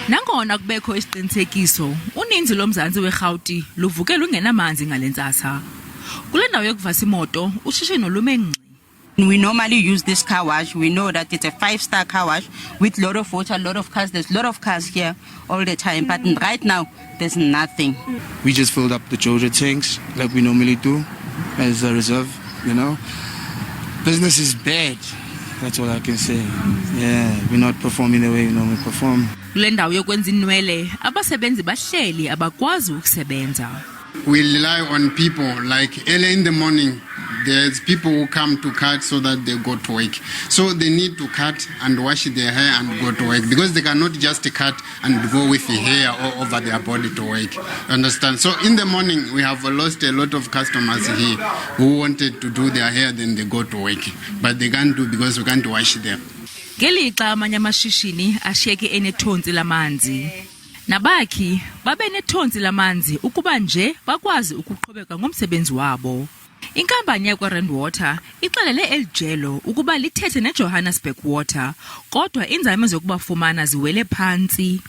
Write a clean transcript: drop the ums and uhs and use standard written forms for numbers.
Nangona kubekho isiqinisekiso, uninzi lomzantsi weRhawuti luvuke lungenamanzi ngale ntsasa. Kule ndawo yokuvasa imoto, ushishino lume ngxi. We normally use this car wash. We know that it's a 5-star car wash with a lot of water, a lot of cars. There's a lot of cars here all the time. But right now, there's nothing. We just filled up the Jojo tanks like we normally do as a reserve, you know. Business is bad. That's all I can say. Yeah, we're not performing the way we normally perform. Kule ndawo yokwenza inwele, abasebenzi bahleli abakwazi ukusebenza. We rely on people like early in the morning. There's people who come to cut so that they go to work. So they need to cut and wash their hair and go to work because they cannot just cut and go with the hair all over their body to work. Understand? So in the morning, we have lost a lot of customers here who wanted to do their hair, then they go to work. But they can't do because we can't wash them. Ngelixa amanye amashishini ashiyeke enethontsi lamanzi. Nabakhi babe nethontsi lamanzi ukuba nje bakwazi ukuqhubeka ngomsebenzi wabo. Inkampani yakwa-Rand Water ixelele eli jelo ukuba lithethe neJohannesburg Water, kodwa iinzame zokubafumana ziwele phantsi.